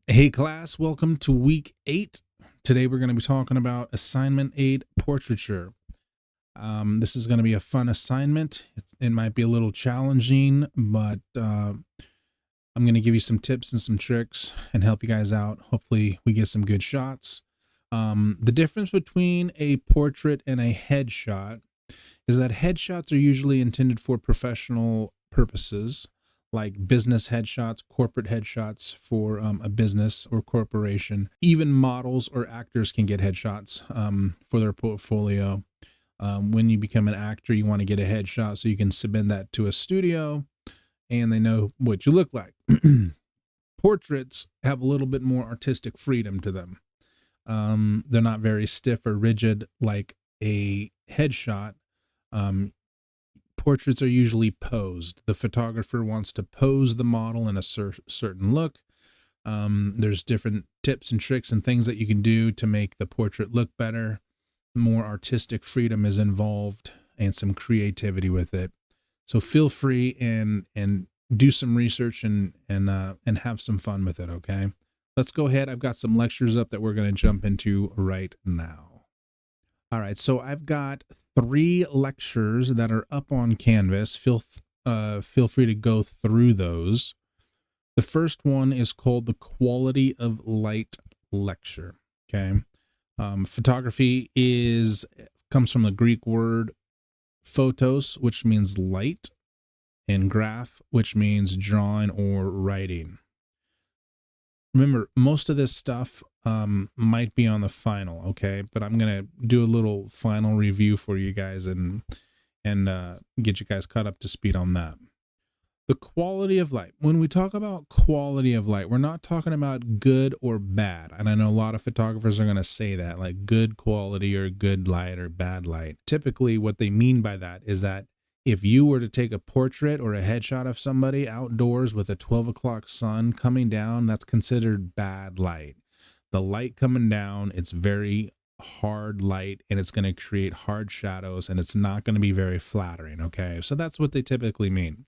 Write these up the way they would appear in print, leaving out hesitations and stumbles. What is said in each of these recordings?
Hey class, welcome to week 8. Today we're going to be talking about assignment 8, portraiture. This is going to be a fun assignment. It might be a little challenging, but I'm going to give you some tips and some tricks and help you guys out. Hopefully we get some good shots. The difference between a portrait and a headshot is that headshots are usually intended for professional purposes, like business headshots, corporate headshots for a business or corporation. Even models or actors can get headshots for their portfolio. When you become an actor, you want to get a headshot so you can submit that to a studio and they know what you look like. Portraits have a little bit more artistic freedom to them. They're not very stiff or rigid like a headshot. Portraits are usually posed. The photographer wants to pose the model in a certain look. There's different tips and tricks and things that you can do to make the portrait look better. More artistic freedom is involved and some creativity with it. So feel free and do some research and have some fun with it. Okay, let's go ahead. I've got some lectures up that we're going to jump into right now. All right, so I've got 3 lectures that are up on Canvas. Feel free to go through those. The first one is called the Quality of Light lecture. Okay, photography comes from the Greek word photos, which means light, and graph, which means drawing or writing. Remember, most of this stuff might be on the final, okay? But I'm gonna do a little final review for you guys and get you guys caught up to speed on that. The quality of light. When we talk about quality of light, we're not talking about good or bad. And I know a lot of photographers are gonna say that, like good quality or good light or bad light. Typically, what they mean by that is that if you were to take a portrait or a headshot of somebody outdoors with a 12 o'clock sun coming down, that's considered bad light. The light coming down, it's very hard light and it's going to create hard shadows and it's not going to be very flattering. Okay, so that's what they typically mean.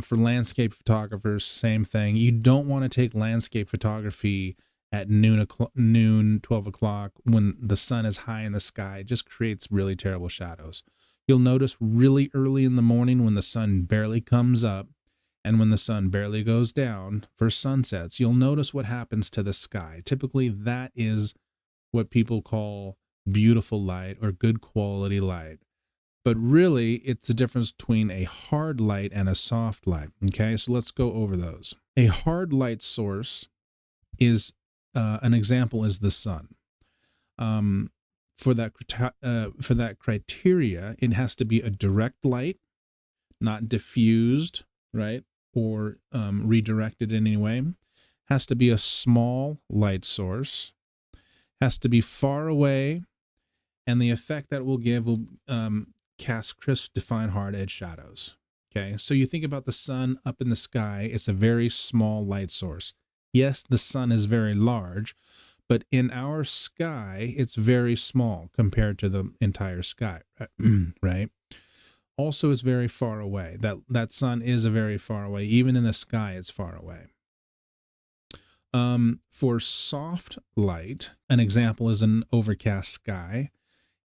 For landscape photographers, same thing. You don't want to take landscape photography at noon, 12 o'clock when the sun is high in the sky. It just creates really terrible shadows. You'll notice really early in the morning when the sun barely comes up and when the sun barely goes down for sunsets, you'll notice what happens to the sky. Typically, that is what people call beautiful light or good quality light. But really, it's the difference between a hard light and a soft light. Okay, so let's go over those. A hard light source is an example is the sun. For that criteria, it has to be a direct light, not diffused, right, or redirected in any way. Has to be a small light source. Has to be far away, and the effect that will give will cast crisp, defined, hard edge shadows. Okay, so you think about the sun up in the sky. It's a very small light source. Yes, the sun is very large, but in our sky, it's very small compared to the entire sky, right? Also, it's very far away. That sun is a very far away. Even in the sky, it's far away. For soft light, an example is an overcast sky.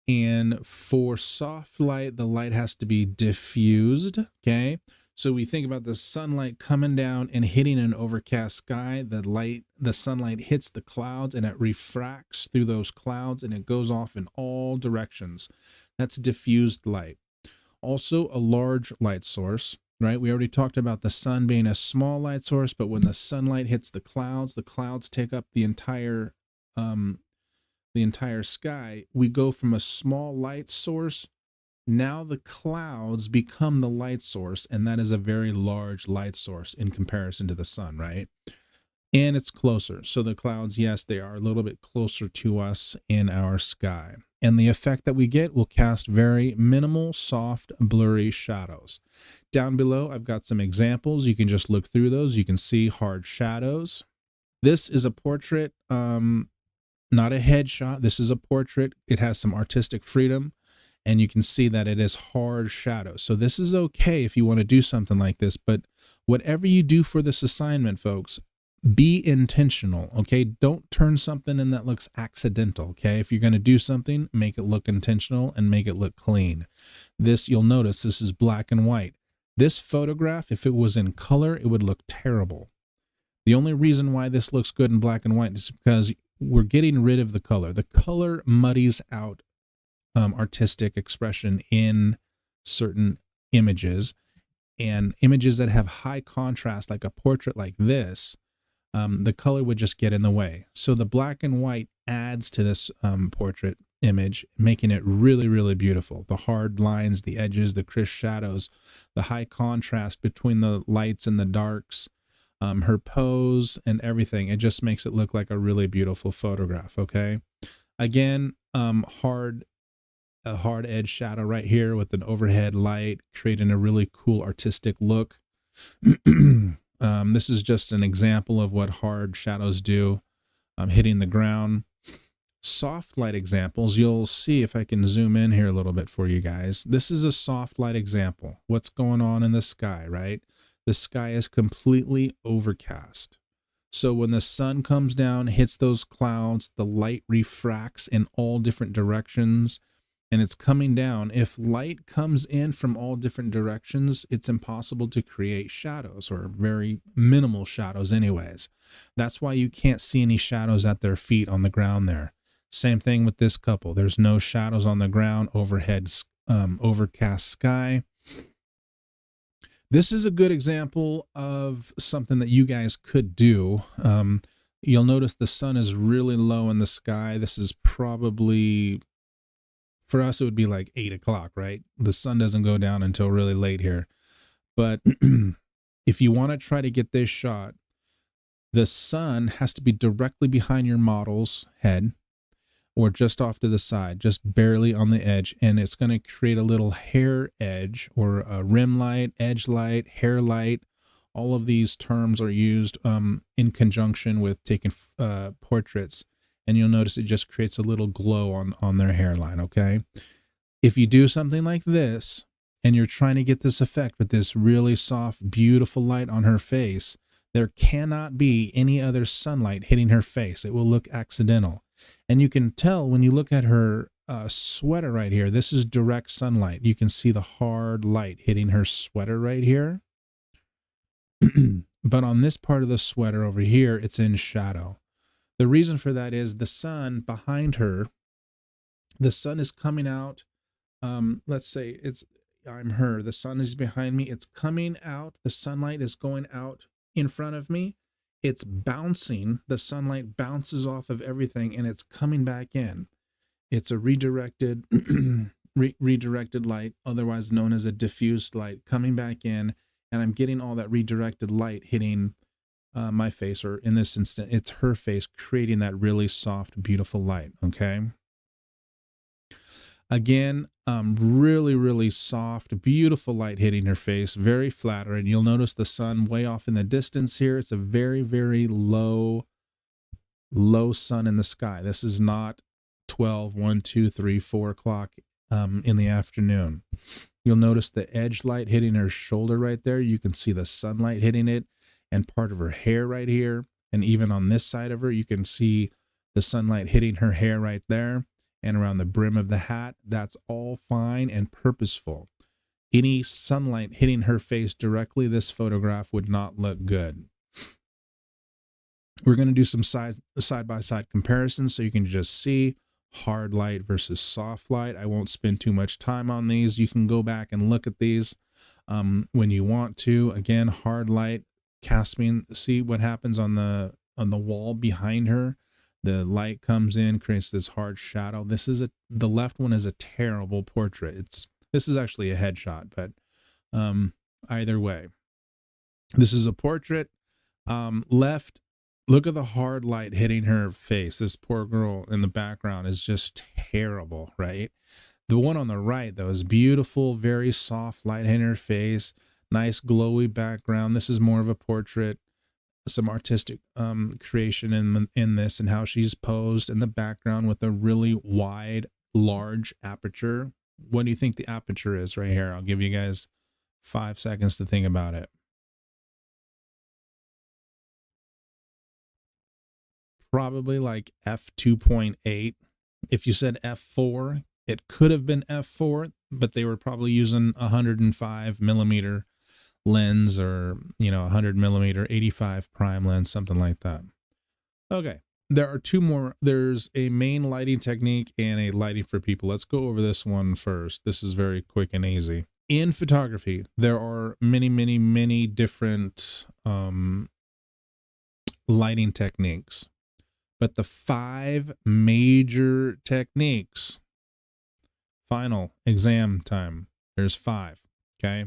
And for soft light, the light has to be diffused, okay? So we think about the sunlight coming down and hitting an overcast sky. The sunlight hits the clouds and it refracts through those clouds and it goes off in all directions. That's diffused light. Also a large light source, right? We already talked about the sun being a small light source, but when the sunlight hits the clouds take up the entire sky. We go from a small light source. Now the clouds become the light source, and that is a very large light source in comparison to the sun, right? And it's closer. So the clouds, yes, they are a little bit closer to us in our sky. And the effect that we get will cast very minimal, soft, blurry shadows. Down below, I've got some examples. You can just look through those. You can see hard shadows. This is a portrait, not a headshot. This is a portrait. It has some artistic freedom. And you can see that it is hard shadows. So this is okay if you want to do something like this, but whatever you do for this assignment, folks, be intentional, okay? Don't turn something in that looks accidental, okay? If you're going to do something, make it look intentional and make it look clean. This, you'll notice this is black and white. This photograph, if it was in color, it would look terrible. The only reason why this looks good in black and white is because we're getting rid of the color. The color muddies out artistic expression in certain images, and images that have high contrast, like a portrait like this, the color would just get in the way. So the black and white adds to this portrait image, making it really, really beautiful. The hard lines, the edges, the crisp shadows, the high contrast between the lights and the darks, her pose and everything. It just makes it look like a really beautiful photograph, okay? Again, a hard edge shadow right here with an overhead light, creating a really cool artistic look. This is just an example of what hard shadows do, hitting the ground. Soft light examples, you'll see if I can zoom in here a little bit for you guys. This is a soft light example. What's going on in the sky, right? The sky is completely overcast. So when the sun comes down, hits those clouds, the light refracts in all different directions, and it's coming down. If light comes in from all different directions, it's impossible to create shadows, or very minimal shadows anyways. That's why you can't see any shadows at their feet on the ground there. Same thing with this couple. There's no shadows on the ground, overhead, overcast sky. This is a good example of something that you guys could do. You'll notice the sun is really low in the sky. This is probably, for us, it would be like 8 o'clock, right? The sun doesn't go down until really late here. But if you want to try to get this shot, the sun has to be directly behind your model's head, or just off to the side, just barely on the edge, and it's going to create a little hair edge, or a rim light, edge light, hair light. All of these terms are used in conjunction with taking portraits, and you'll notice it just creates a little glow on their hairline, okay? If you do something like this, and you're trying to get this effect with this really soft, beautiful light on her face, there cannot be any other sunlight hitting her face. It will look accidental. And you can tell when you look at her sweater right here, this is direct sunlight. You can see the hard light hitting her sweater right here. But on this part of the sweater over here, it's in shadow. The reason for that is the sun behind her, the sun is coming out. Let's say I'm her. The sun is behind me. It's coming out. The sunlight is going out in front of me. It's bouncing, the sunlight bounces off of everything, and it's coming back in. It's a redirected redirected light, otherwise known as a diffused light, coming back in, and I'm getting all that redirected light hitting my face, or in this instant, it's her face, creating that really soft, beautiful light, okay? Again, really, really soft, beautiful light hitting her face, very flattering. You'll notice the sun way off in the distance here. It's a very, very low sun in the sky. This is not 12, 1, 2, 3, 4 o'clock in the afternoon. You'll notice the edge light hitting her shoulder right there. You can see the sunlight hitting it, and part of her hair right here. And even on this side of her, you can see the sunlight hitting her hair right there, and around the brim of the hat. That's all fine and purposeful. Any sunlight hitting her face directly, this photograph would not look good. We're going to do some side-by-side comparisons so you can just see hard light versus soft light. I won't spend too much time on these. You can go back and look at these when you want to. Again, hard light, casting, see what happens on the wall behind her. The light comes in, creates this hard shadow. The left one is a terrible portrait. This is actually a headshot, but either way, this is a portrait. Left, look at the hard light hitting her face. This poor girl in the background is just terrible, right? The one on the right, though, is beautiful, very soft light hitting her face, nice glowy background. This is more of a portrait. Some artistic creation in this, and how she's posed in the background with a really wide, large aperture. What do you think the aperture is right here? I'll give you guys 5 seconds to think about it. probably like f2.8. If you said f4, it could have been f4, but they were probably using 105 millimeter lens, or 100 millimeter 85 prime lens, something like that. Okay, there are two more. There's a main lighting technique and a lighting for people. Let's go over this one first. This is very quick and easy. In photography, there are many different lighting techniques, but the 5 major techniques, final exam time, there's 5. Okay,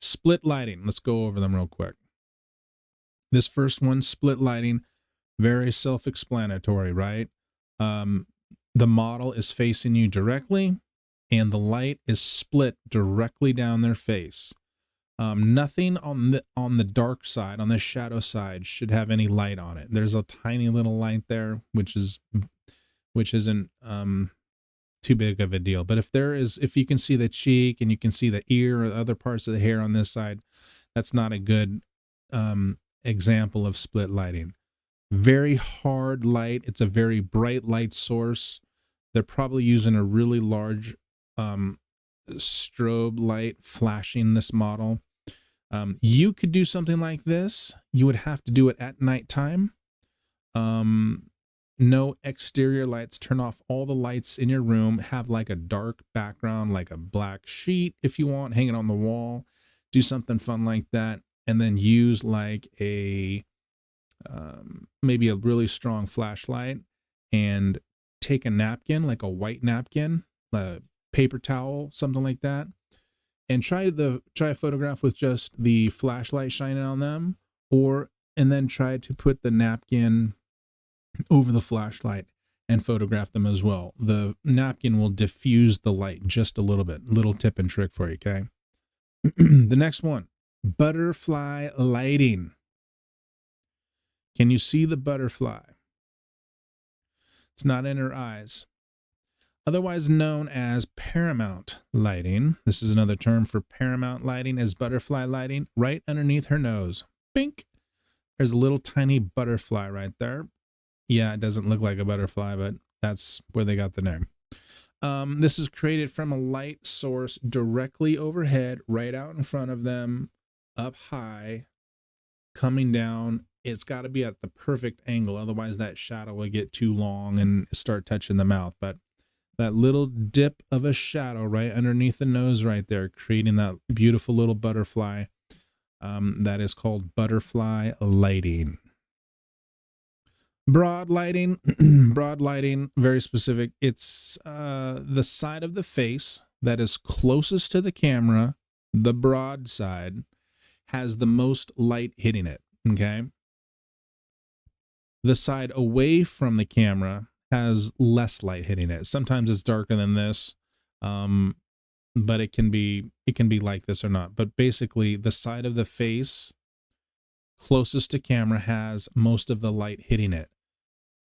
split lighting. Let's go over them real quick. This first one, split lighting, very self-explanatory, right? The model is facing you directly, and the light is split directly down their face. Nothing on the dark side, on the shadow side, should have any light on it. There's a tiny little light there, which isn't too big of a deal. But if you can see the cheek and you can see the ear or other parts of the hair on this side, that's not a good example of split lighting. Very hard light. It's a very bright light source. They're probably using a really large strobe light flashing this model. You could do something like this. You would have to do it at nighttime. No exterior lights. Turn off all the lights in your room. Have like a dark background, like a black sheet if you want, hanging on the wall. Do something fun like that, and then use like a maybe a really strong flashlight, and take a napkin, like a white napkin, a paper towel, something like that, and try a photograph with just the flashlight shining on them, and then try to put the napkin over the flashlight and photograph them as well. The napkin will diffuse the light just a little bit. Little tip and trick for you, okay? The next one, butterfly lighting. Can you see the butterfly? It's not in her eyes. Otherwise known as paramount lighting. This is another term for paramount lighting, as butterfly lighting. Right underneath her nose, bink, there's a little tiny butterfly right there. Yeah, it doesn't look like a butterfly, but that's where they got the name. This is created from a light source directly overhead, right out in front of them, up high, coming down. It's got to be at the perfect angle, otherwise that shadow will get too long and start touching the mouth. But that little dip of a shadow right underneath the nose right there, creating that beautiful little butterfly, that is called butterfly lighting. Broad lighting, broad lighting, very specific. It's the side of the face that is closest to the camera, the broad side, has the most light hitting it, okay? The side away from the camera has less light hitting it. Sometimes it's darker than this, but it can be like this or not. But basically, the side of the face closest to camera has most of the light hitting it.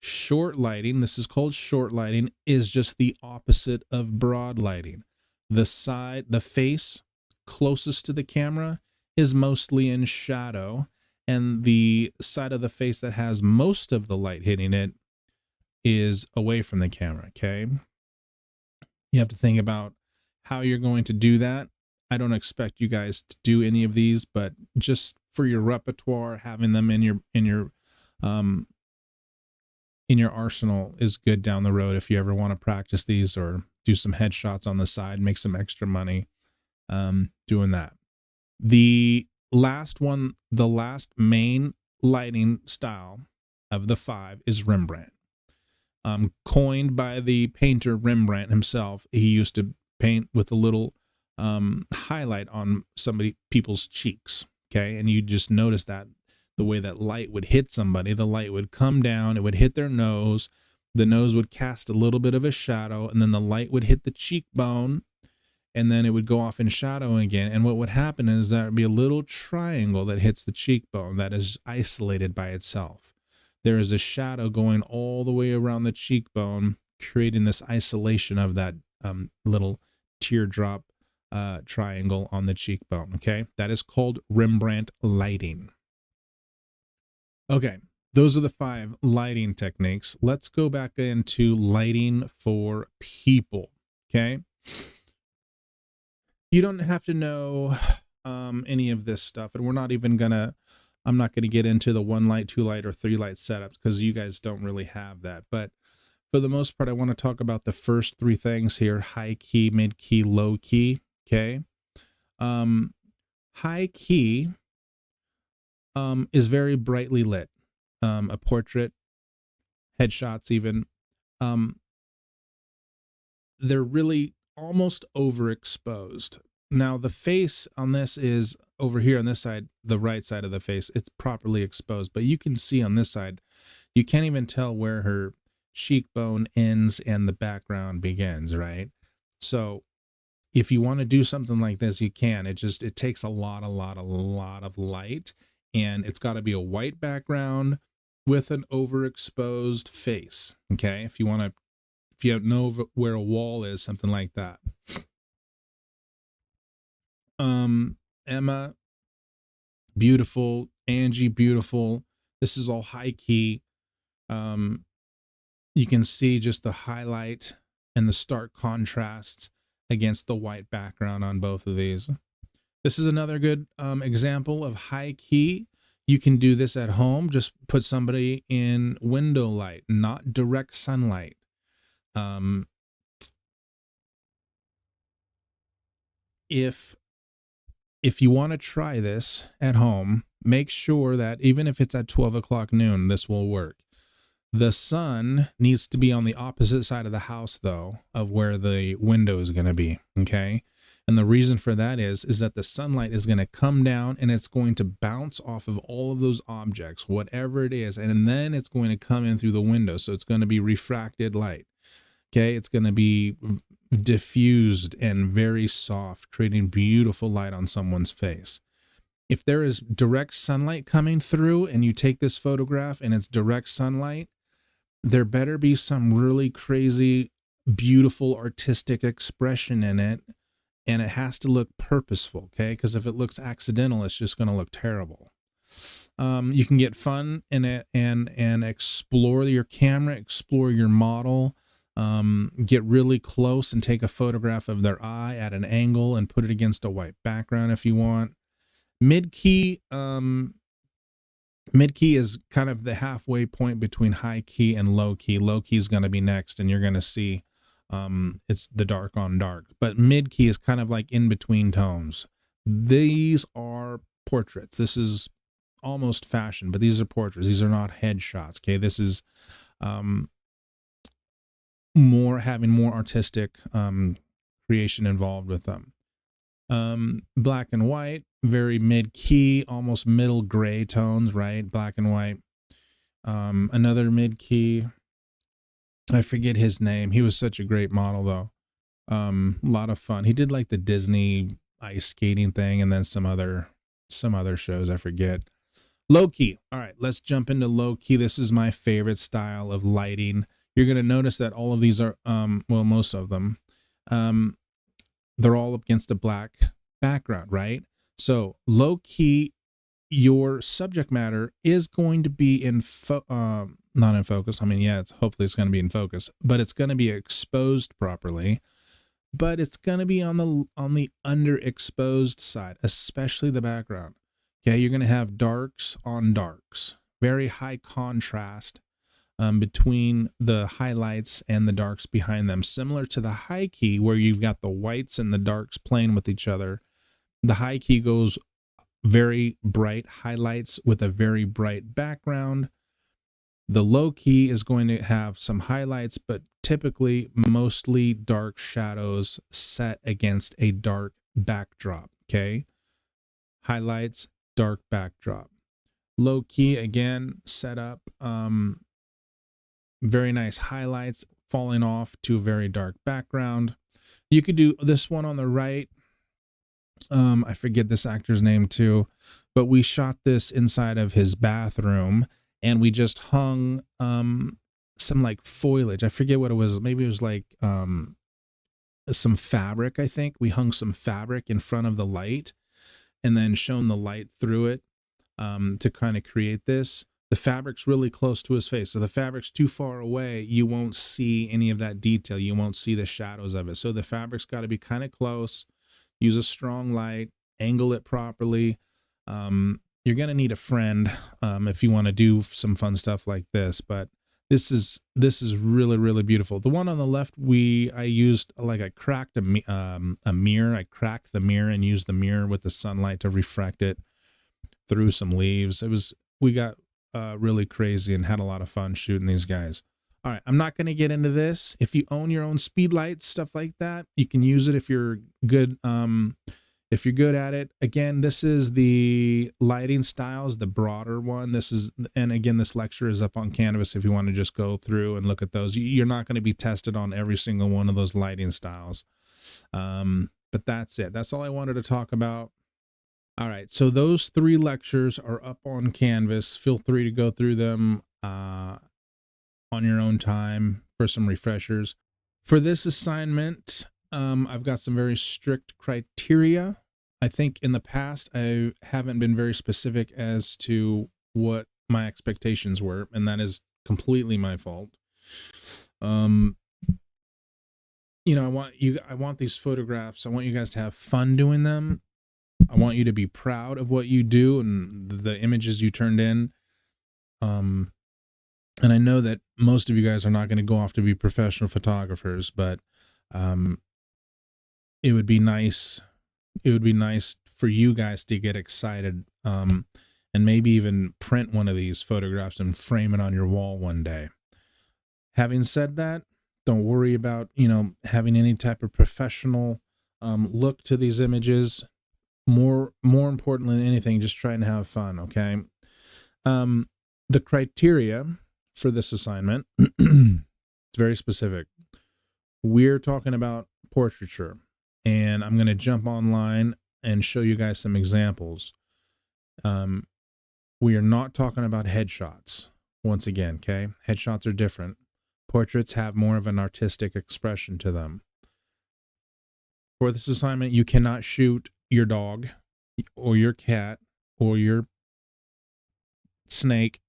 Short lighting, this is called short lighting, is just the opposite of broad lighting. The face closest to the camera is mostly in shadow, and the side of the face that has most of the light hitting it is away from the camera, okay? You have to think about how you're going to do that. I don't expect you guys to do any of these, but just for your repertoire, having them in your arsenal is good down the road if you ever want to practice these or do some headshots on the side, make some extra money doing that. The last one, the last main lighting style of the 5 is Rembrandt. Coined by the painter Rembrandt himself. He used to paint with a little highlight on people's cheeks, okay? And you just notice that the way that light would hit somebody, the light would come down, it would hit their nose, the nose would cast a little bit of a shadow, and then the light would hit the cheekbone, and then it would go off in shadow again. And what would happen is there would be a little triangle that hits the cheekbone that is isolated by itself. There is a shadow going all the way around the cheekbone, creating this isolation of that little teardrop triangle on the cheekbone, okay? That is called Rembrandt lighting. Okay, those are the 5 lighting techniques. Let's go back into lighting for people. Okay. You don't have to know any of this stuff, and I'm not gonna get into the 1 light, 2 light, or 3 light setups because you guys don't really have that. But for the most part, I want to talk about the first 3 things here: high key, mid key, low key. Okay. High key is very brightly lit. A portrait, headshots even, they're really almost overexposed. Now the face on this is over here on this side, the right side of the face, it's properly exposed, but you can see on this side, you can't even tell where her cheekbone ends and the background begins, right? So if you want to do something like this, you can. It takes a lot of light, and it's got to be a white background with an overexposed face. Okay. If you know where a wall is, something like that. Emma, beautiful. Angie, beautiful. This is all high key. You can see just the highlight and the stark contrasts against the white background on both of these. This is another good example of high key. You can do this at home. Just put somebody in window light, not direct sunlight. If you want to try this at home, make sure that even if it's at 12 o'clock noon, this will work. The sun needs to be on the opposite side of the house, though, of where the window is going to be. Okay. And the reason for that is that the sunlight is going to come down and it's going to bounce off of all of those objects, whatever it is. And then it's going to come in through the window. So it's going to be refracted light. Okay. It's going to be diffused and very soft, creating beautiful light on someone's face. If there is direct sunlight coming through and you take this photograph and it's direct sunlight, there better be some really crazy, beautiful, artistic expression in it. And it has to look purposeful, okay? Because if it looks accidental, it's just going to look terrible. You can get fun in it and explore your camera, explore your model, get really close and take a photograph of their eye at an angle and put it against a white background if you want. Mid-key is kind of the halfway point between high key and low key. Low key is going to be next, and you're going to see it's the dark on dark. But mid key is kind of like in between tones. These are portraits. This is almost fashion, but these are portraits. These are not headshots. Okay, this is having more artistic creation involved with them. Black and white, very mid key, almost middle gray tones, right? Black and white. Another mid key. I forget his name. He was such a great model, though. A lot of fun. He did like the Disney ice skating thing, and then some other shows. I forget. Low key. All right, let's jump into low key. This is my favorite style of lighting. You're going to notice that all of these are, well, most of them, they're all against a black background, right? So low key, your subject matter is going to be not in focus. I mean, yeah, hopefully it's going to be in focus, but it's going to be exposed properly. But it's going to be on the underexposed side, especially the background. Okay, you're going to have darks on darks, very high contrast between the highlights and the darks behind them, similar to the high key where you've got the whites and the darks playing with each other. The high key goes very bright highlights with a very bright background. The low key is going to have some highlights, but typically mostly dark shadows set against a dark backdrop. Okay. Highlights, dark backdrop. Low key, again, set up very nice highlights falling off to a very dark background. You could do this one on the right. I forget this actor's name too, but we shot this inside of his bathroom, and we just hung some like foliage. I forget what it was. Maybe it was like some fabric, I think. We hung some fabric in front of the light and then shone the light through it to kind of create this. The fabric's really close to his face. So the fabric's too far away, you won't see any of that detail. You won't see the shadows of it. So the fabric's got to be kind of close. Use a strong light, angle it properly. You're going to need a friend if you want to do some fun stuff like this, but this is really, really beautiful. The one on the left, I used, like, I cracked a mirror. I cracked the mirror and used the mirror with the sunlight to refract it through some leaves. We got really crazy and had a lot of fun shooting these guys. All right, I'm not going to get into this. If you own your own speed lights, stuff like that, you can use it if you're good. If you're good at it. Again, this is the lighting styles, the broader one. And again, this lecture is up on Canvas if you want to just go through and look at those. You're not going to be tested on every single one of those lighting styles. But that's it. That's all I wanted to talk about. All right, so those 3 lectures are up on Canvas. Feel free to go through them on your own time for some refreshers. For this assignment, I've got some very strict criteria. I think in the past, I haven't been very specific as to what my expectations were, and that is completely my fault. I want these photographs. I want you guys to have fun doing them. I want you to be proud of what you do and the images you turned in. And I know that most of you guys are not going to go off to be professional photographers, but it would be nice for you guys to get excited and maybe even print one of these photographs and frame it on your wall one day. Having said that, don't worry about having any type of professional look to these images. More importantly than anything, just trying to have fun. Okay. The criteria for this assignment, it's very specific. We're talking about portraiture, and I'm going to jump online and show you guys some examples. We are not talking about headshots once again. Okay. Headshots are different. Portraits have more of an artistic expression to them. For this assignment, you cannot shoot your dog or your cat or your snake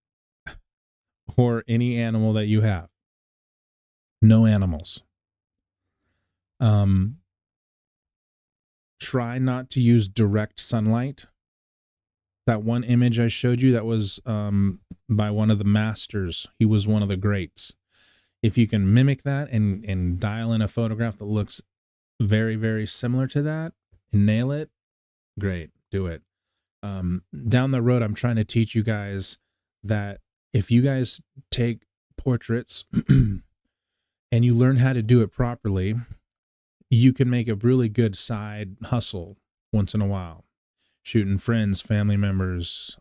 or any animal that you have. No animals. Try not to use direct sunlight. That one image I showed you, that was by one of the masters. He was one of the greats. If you can mimic that and dial in a photograph that looks very, very similar to that and nail it, great, do it. Down the road, I'm trying to teach you guys that if you guys take portraits and you learn how to do it properly, you can make a really good side hustle once in a while. Shooting friends, family members,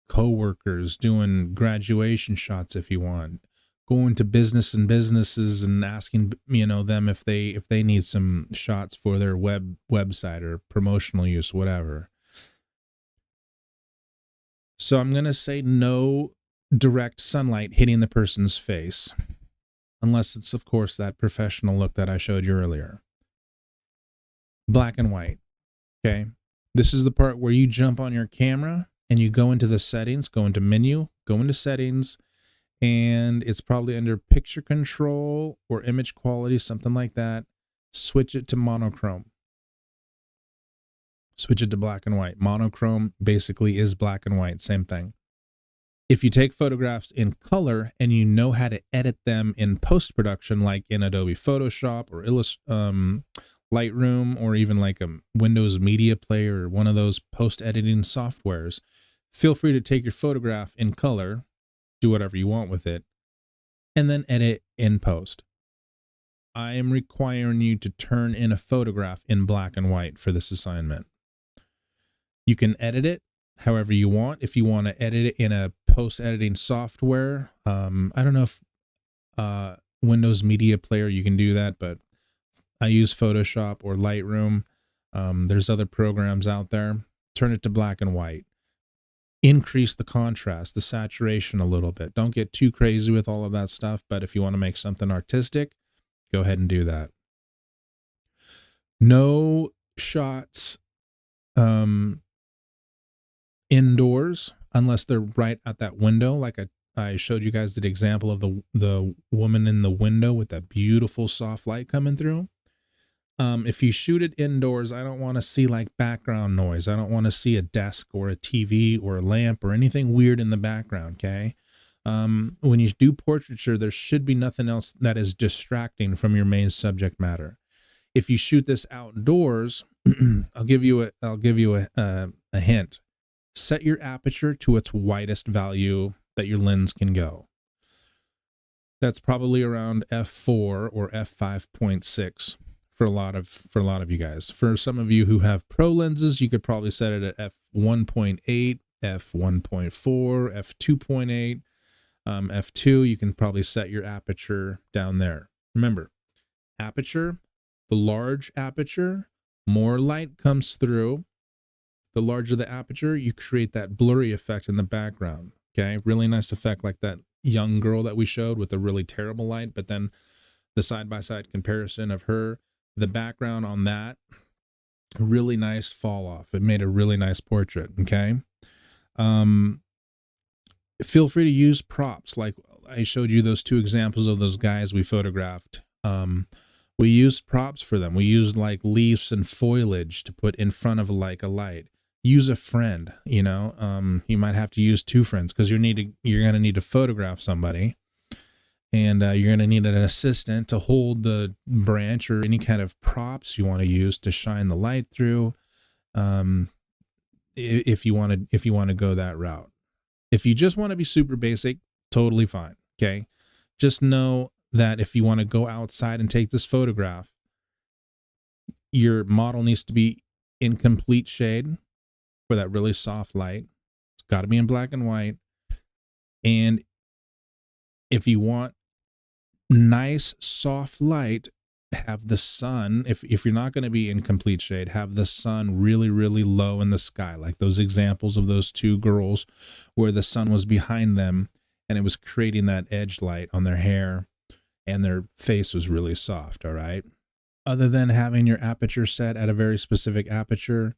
co-workers, doing graduation shots if you want, going to businesses and asking them if they need some shots for their website or promotional use, whatever. So I'm going to say no direct sunlight hitting the person's face, unless it's, of course, that professional look that I showed you earlier. Black and white. Okay. This is the part where you jump on your camera and you go into the settings, go into menu, go into settings, and it's probably under picture control or image quality, something like that. Switch it to monochrome. Switch it to black and white. Monochrome basically is black and white, same thing. If you take photographs in color and you know how to edit them in post-production, like in Adobe Photoshop or Lightroom, or even like a Windows Media Player or one of those post-editing softwares, feel free to take your photograph in color, do whatever you want with it, and then edit in post. I am requiring you to turn in a photograph in black and white for this assignment. You can edit it however you want. If you want to edit it in a post-editing software, I don't know if Windows Media Player you can do that, but I use Photoshop or Lightroom. There's other programs out there. Turn it to black and white. Increase the contrast, the saturation a little bit. Don't get too crazy with all of that stuff, but if you want to make something artistic, go ahead and do that. No shots indoors. unless they're right at that window. Like I showed you guys the example of the woman in the window with that beautiful soft light coming through. If you shoot it indoors, I don't want to see like background noise. I don't want to see a desk or a TV or a lamp or anything weird in the background. Okay. When you do portraiture, there should be nothing else that is distracting from your main subject matter. If you shoot this outdoors, I'll give you a hint. Set your aperture to its widest value that your lens can go. That's probably around f4 or f5.6 for a lot of you guys. For some of you who have pro lenses, you could probably set it at f1.8, f1.4, f2.8, f2. You can probably set your aperture down there. Remember, aperture, the large aperture, more light comes through. The larger the aperture, you create that blurry effect in the background. Okay, really nice effect like that young girl that we showed with the really terrible light, but then the side-by-side comparison of her, the background on that, really nice fall off. It made a really nice portrait. Okay. Feel free to use props. Like I showed you those two examples of those guys we photographed. We used props for them. We used like leaves and foliage to put in front of like a light. Use a friend, you know. You might have to use two friends because you're going to need to photograph somebody. And you're going to need an assistant to hold the branch or any kind of props you want to use to shine the light through. If you want to go that route. If you just want to be super basic, totally fine. Okay. Just know that if you want to go outside and take this photograph, your model needs to be in complete shade for that really soft light. It's got to be in black and white. And if you want nice soft light, have the sun, if you're not going to be in complete shade, have the sun really, really low in the sky, like those examples of those two girls where the sun was behind them and it was creating that edge light on their hair and their face was really soft. All right. Other than having your aperture set at a very specific aperture,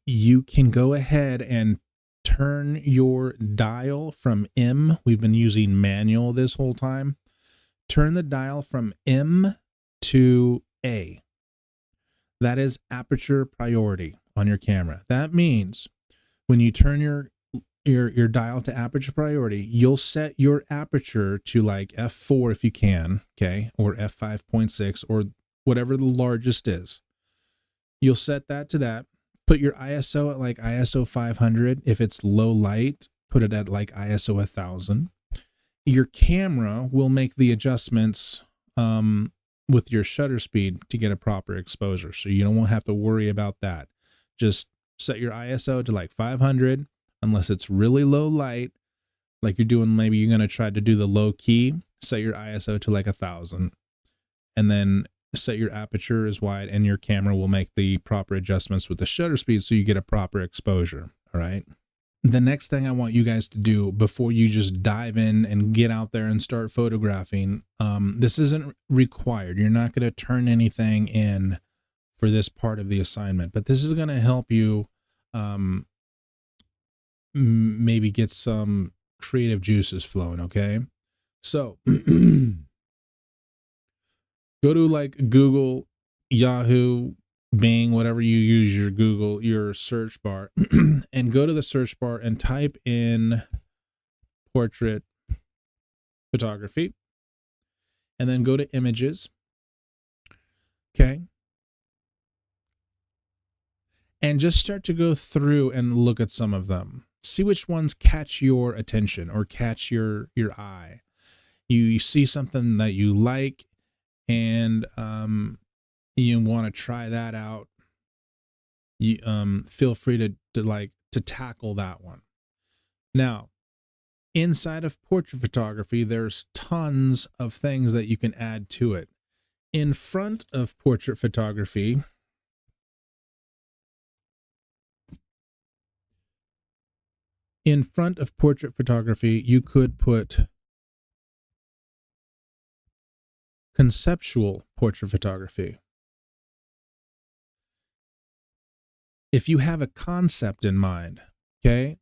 you can go ahead and turn your dial from M. We've been using manual this whole time. Turn the dial from M to A. That is aperture priority on your camera. That means when you turn your dial to aperture priority, you'll set your aperture to like f4 if you can, okay, or f5.6 or whatever the largest is. You'll set that to that. Put your ISO at like ISO 500. If it's low light, put it at like ISO 1000. Your camera will make the adjustments with your shutter speed to get a proper exposure. So you don't have to worry about that. Just set your ISO to like 500, unless it's really low light, like you're doing, maybe you're going to try to do the low key, set your ISO to like 1000, and then set your aperture as wide, and your camera will make the proper adjustments with the shutter speed so you get a proper exposure. All right. The next thing I want you guys to do before you just dive in and get out there and start photographing, this isn't required. You're not going to turn anything in for this part of the assignment, but this is going to help you maybe get some creative juices flowing. Okay. So go to like Google, Yahoo, Bing, whatever you use your search bar, and go to the search bar and type in portrait photography, and then go to images. Okay. And just start to go through and look at some of them. See which ones catch your attention or catch your eye. You see something that you like, and you want to try that out, you feel free to tackle that one. Now, inside of portrait photography, there's tons of things that you can add to it. In front of portrait photography, you could put conceptual portrait photography. If you have a concept in mind, okay,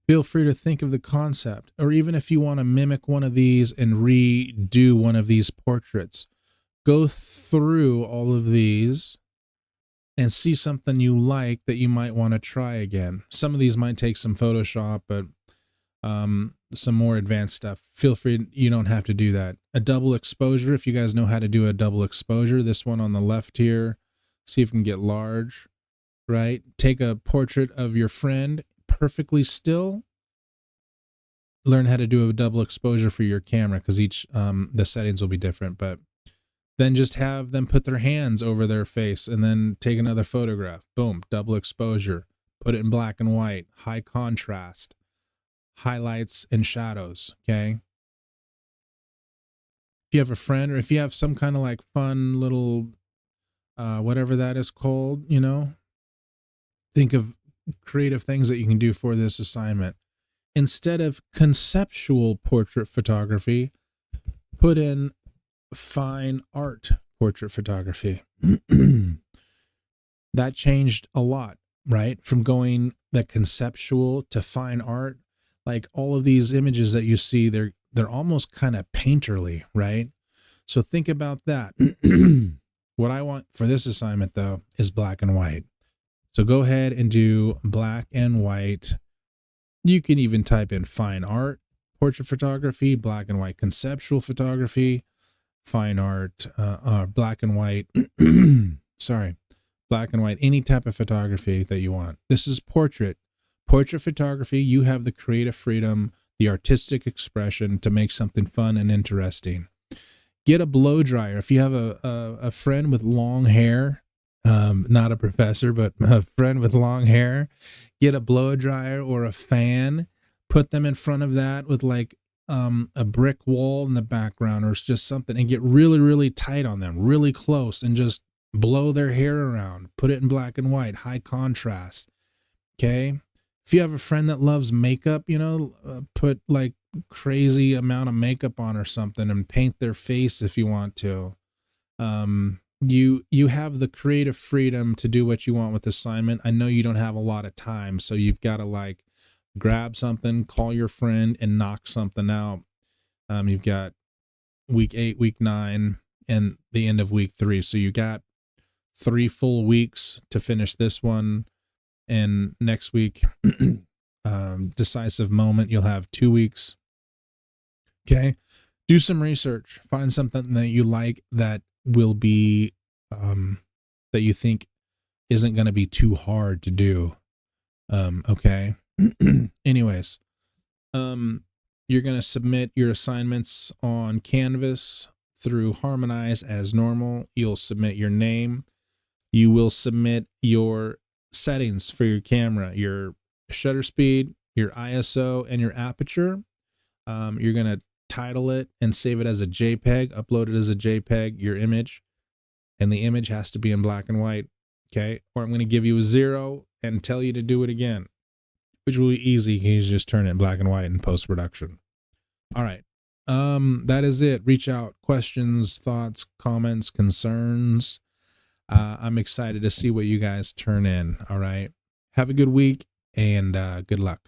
feel free to think of the concept, or even if you want to mimic one of these and redo one of these portraits, go through all of these and see something you like that you might want to try again. Some of these might take some Photoshop, but some more advanced stuff, feel free, you don't have to do that. A double exposure, if you guys know how to do a double exposure, this one on the left here, see if you can get large, right? Take a portrait of your friend perfectly still, learn how to do a double exposure for your camera, because each the settings will be different, but then just have them put their hands over their face and then take another photograph. Boom, double exposure. Put it in black and white, high contrast, highlights and shadows, okay? If you have a friend, or if you have some kind of like fun little, whatever that is called, you know, think of creative things that you can do for this assignment. Instead of conceptual portrait photography, put in fine art portrait photography. That changed a lot, right? From going the conceptual to fine art. Like all of these images that you see, they're almost kind of painterly, right? So think about that. What I want for this assignment though is black and white. So go ahead and do black and white. You can even type in fine art portrait photography, black and white conceptual photography, fine art, black and white, sorry, black and white, any type of photography that you want. This is portrait. Portrait photography, you have the creative freedom, the artistic expression to make something fun and interesting. Get a blow dryer. If you have a friend with long hair, not a professor, but a friend with long hair, get a blow dryer or a fan, put them in front of that with like a brick wall in the background or just something, and get really, really tight on them, really close, and just blow their hair around. Put it in black and white, high contrast. Okay. If you have a friend that loves makeup, you know, put like crazy amount of makeup on or something and paint their face if you want to. You have the creative freedom to do what you want with the assignment. I know you don't have a lot of time, so you've got to like grab something, call your friend, and knock something out. You've got week 8, week 9, and the end of week 3. So you got 3 full weeks to finish this one. And next week, decisive moment, you'll have 2 weeks. Okay. Do some research, find something that you like that will be, that you think isn't going to be too hard to do. Okay. Anyways, you're going to submit your assignments on Canvas through Harmonize as normal. You'll submit your name. You will submit your settings for your camera, your shutter speed, your ISO, and your aperture. You're going to title it and save it as a JPEG, upload it as a JPEG, your image, and the image has to be in black and white. Okay. Or I'm going to give you a 0 and tell you to do it again, which will be easy. You can just turn it in black and white in post-production. All right. That is it. Reach out, questions, thoughts, comments, concerns. I'm excited to see what you guys turn in. All right. Have a good week and good luck.